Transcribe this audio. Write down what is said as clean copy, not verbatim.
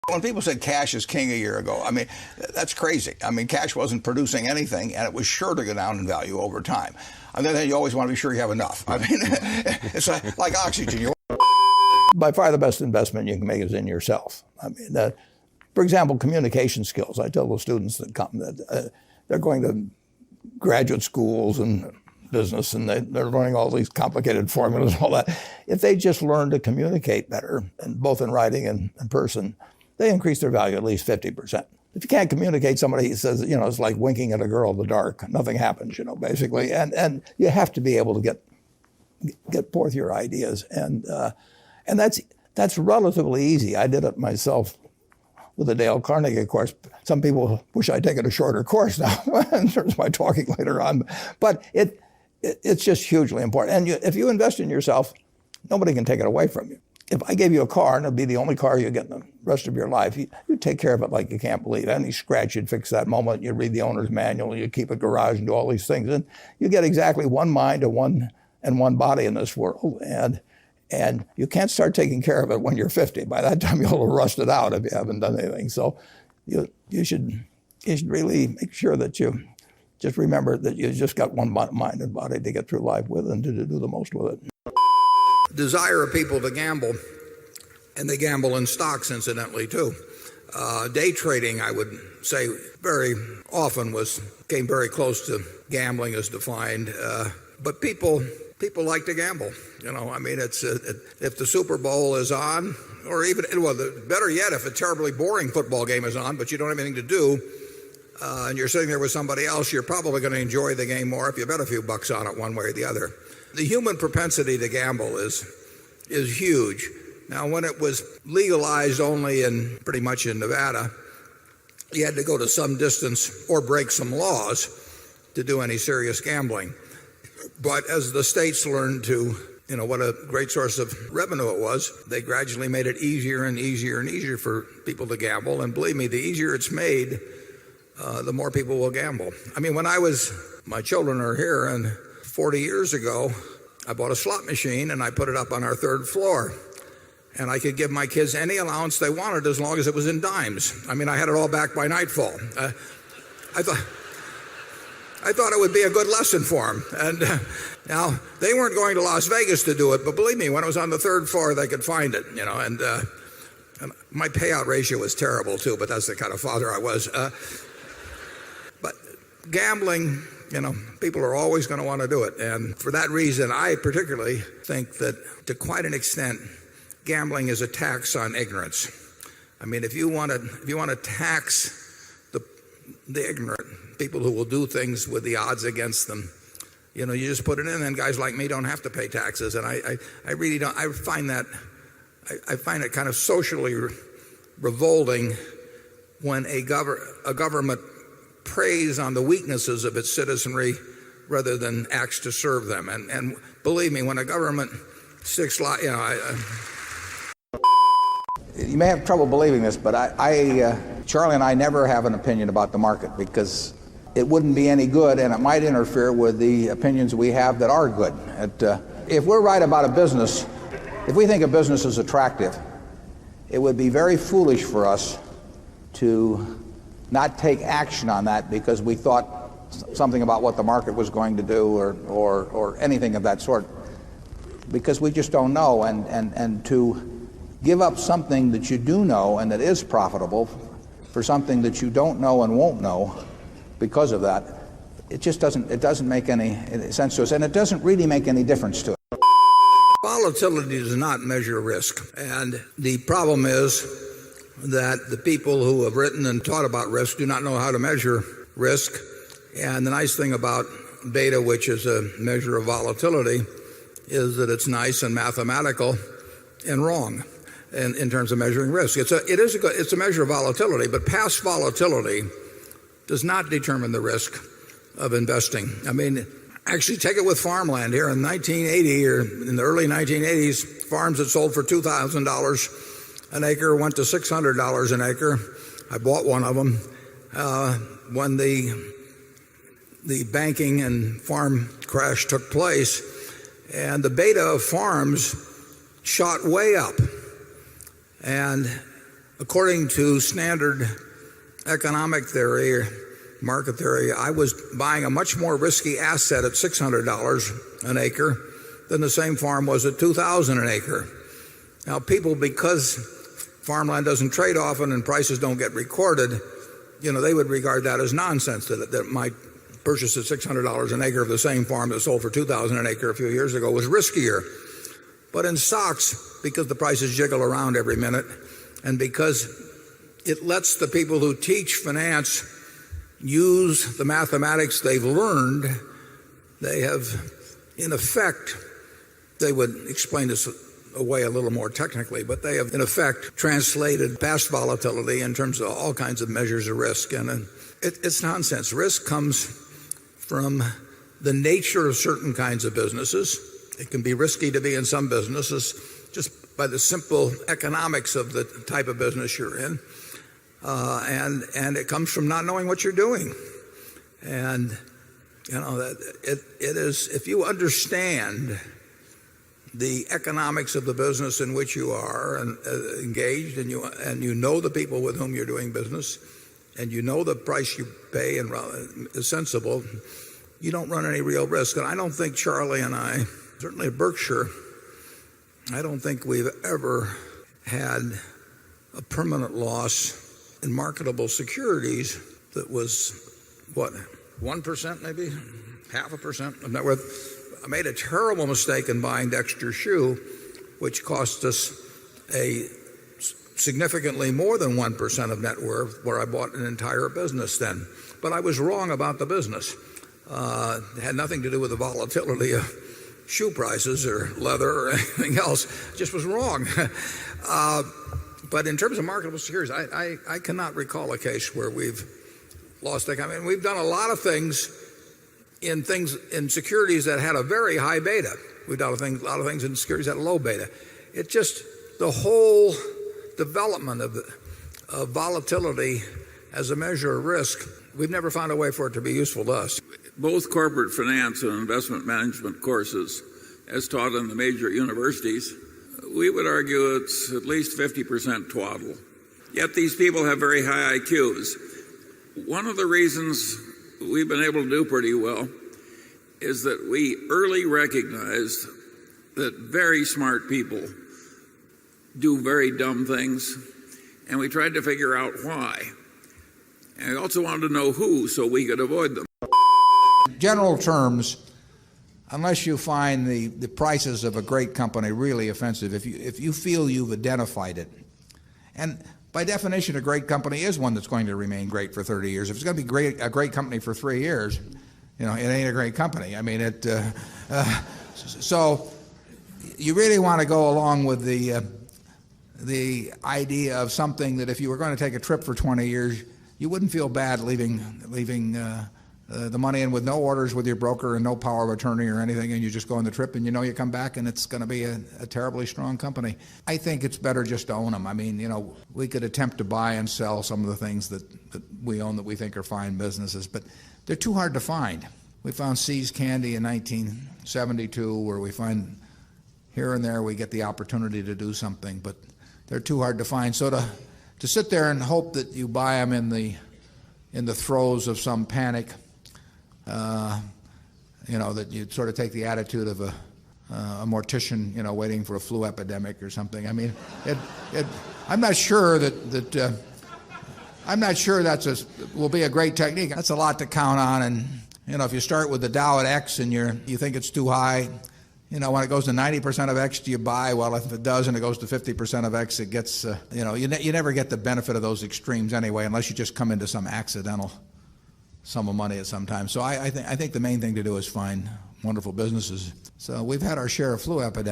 When people said cash is king a year ago, I mean, that's crazy. I mean, cash wasn't producing anything, and it was sure to go down in value over time. On the other hand, you always want to be sure you have enough. I mean, it's like oxygen. By far the best investment you can make is in yourself. I mean, for example, communication skills. I tell the students that come that they're going to graduate schools and business, and they're learning all these complicated formulas and all that. If they just learn to communicate better, and both in writing and in person, they increase their value at least 50%. If you can't communicate, somebody says, it's like winking at a girl in the dark. Nothing happens, basically. And you have to be able to get forth your ideas. And that's relatively easy. I did it myself with the Dale Carnegie course. Some people wish I'd taken a shorter course now in terms of my talking later on. But it's just hugely important. And if you invest in yourself, nobody can take it away from you. If I gave you a car, and it'd be the only car you get in the rest of your life, you'd take care of it like you can't believe. Any scratch, you'd fix that moment. You'd read the owner's manual. You'd keep a garage and do all these things. And you get exactly one mind and one body in this world. And you can't start taking care of it when you're 50. By that time, you'll have rusted out if you haven't done anything. So you should really make sure that you just remember that you just got one mind and body to get through life with and to do the most with it. Desire of people to gamble, and they gamble in stocks, incidentally, too. Day trading, I would say, very often came very close to gambling as defined. But people like to gamble. I mean, if the Super Bowl is on, or even, better yet, if a terribly boring football game is on, but you don't have anything to do, and you're sitting there with somebody else, you're probably going to enjoy the game more if you bet a few bucks on it one way or the other. The human propensity to gamble is huge. Now, when it was legalized only pretty much in Nevada, you had to go to some distance or break some laws to do any serious gambling. But as the states learned to, what a great source of revenue it was, they gradually made it easier and easier and easier for people to gamble. And believe me, the easier it's made, the more people will gamble. I mean, my children are here, and 40 years ago, I bought a slot machine and I put it up on our third floor. And I could give my kids any allowance they wanted as long as it was in dimes. I mean, I had it all back by nightfall. I thought it would be a good lesson for them. And now, they weren't going to Las Vegas to do it, but believe me, when it was on the third floor, they could find it, and my payout ratio was terrible too, but that's the kind of father I was. But gambling, people are always going to want to do it. And for that reason, I particularly think that to quite an extent, gambling is a tax on ignorance. I mean, if you want to tax the ignorant, people who will do things with the odds against them, you just put it in, and guys like me don't have to pay taxes. And I really don't. I find it kind of socially revolting when a government preys on the weaknesses of its citizenry rather than acts to serve them. And believe me, when a government sticks, you may have trouble believing this, but Charlie and I never have an opinion about the market because it wouldn't be any good, and it might interfere with the opinions we have that are good. If we're right about a business, if we think a business is attractive, it would be very foolish for us to not take action on that because we thought something about what the market was going to do or anything of that sort, because we just don't know. And to give up something that you do know and that is profitable for something that you don't know and won't know because of that, it doesn't make any sense to us, and it doesn't really make any difference to us. Volatility does not measure risk, and the problem is that the people who have written and taught about risk do not know how to measure risk. And the nice thing about beta, which is a measure of volatility, is that it's nice and mathematical and wrong in terms of measuring risk. It's a measure of volatility, but past volatility does not determine the risk of investing. I mean, actually, take it with farmland. Here in 1980 or in the early 1980s, farms that sold for $2,000 an acre went to $600 an acre. I bought one of them when the banking and farm crash took place, and the beta of farms shot way up. And according to standard economic theory, market theory, I was buying a much more risky asset at $600 an acre than the same farm was at $2,000 an acre. Now, people, because farmland doesn't trade often and prices don't get recorded, they would regard that as nonsense, that my purchase at $600 an acre of the same farm that sold for $2,000 an acre a few years ago was riskier. But in stocks, because the prices jiggle around every minute, and because it lets the people who teach finance use the mathematics they've learned, they have, in effect, they would explain this away a little more technically, but they have, in effect, translated past volatility in terms of all kinds of measures of risk. And it's nonsense. Risk comes from the nature of certain kinds of businesses. It can be risky to be in some businesses just by the simple economics of the type of business you're in. And it comes from not knowing what you're doing. And, it is, if you understand the economics of the business in which you are engaged, and you know the people with whom you're doing business, and you know the price you pay and is sensible, you don't run any real risk. And I don't think Charlie and I, certainly at Berkshire, I don't think we've ever had a permanent loss in marketable securities that was, 1% maybe? 0.5% of net worth. I made a terrible mistake in buying Dexter Shoe, which cost us a significantly more than 1% of net worth, where I bought an entire business then. But I was wrong about the business. It had nothing to do with the volatility of shoe prices or leather or anything else. It just was wrong. But in terms of marketable securities, I cannot recall a case where we've lost. I mean, we've done a lot of things in securities that had a very high beta. We've done a lot of things in securities that had a low beta. It just, the whole development of volatility as a measure of risk, we've never found a way for it to be useful to us. Both corporate finance and investment management courses, as taught in the major universities, we would argue it's at least 50% twaddle. Yet these people have very high IQs. One of the reasons we've been able to do pretty well is that we early recognized that very smart people do very dumb things, and we tried to figure out why. And we also wanted to know who, so we could avoid them. General terms, unless you find the prices of a great company really offensive, if you feel you've identified it, and by definition a great company is one that's going to remain great for 30 years. If it's going to be a great company for 3 years, it ain't a great company. I mean, so you really want to go along with the idea of something that if you were going to take a trip for 20 years, you wouldn't feel bad leaving the money in with no orders with your broker and no power of attorney or anything, and you just go on the trip and you come back and it's going to be a terribly strong company. I think it's better just to own them. I mean, we could attempt to buy and sell some of the things that we own that we think are fine businesses, but they're too hard to find. We found See's Candy in 1972, where we find here and there we get the opportunity to do something, but they're too hard to find. So to sit there and hope that you buy them in the throes of some panic, that you sort of take the attitude of a mortician, waiting for a flu epidemic or something. I mean, I'm not sure that will be a great technique. That's a lot to count on, and if you start with the Dow at X and you think it's too high, when it goes to 90% of X, do you buy? Well, if it does and it goes to 50% of X, it gets, you never get the benefit of those extremes anyway, unless you just come into some accidental sum of money at some time. So I think the main thing to do is find wonderful businesses. So we've had our share of flu epidemics.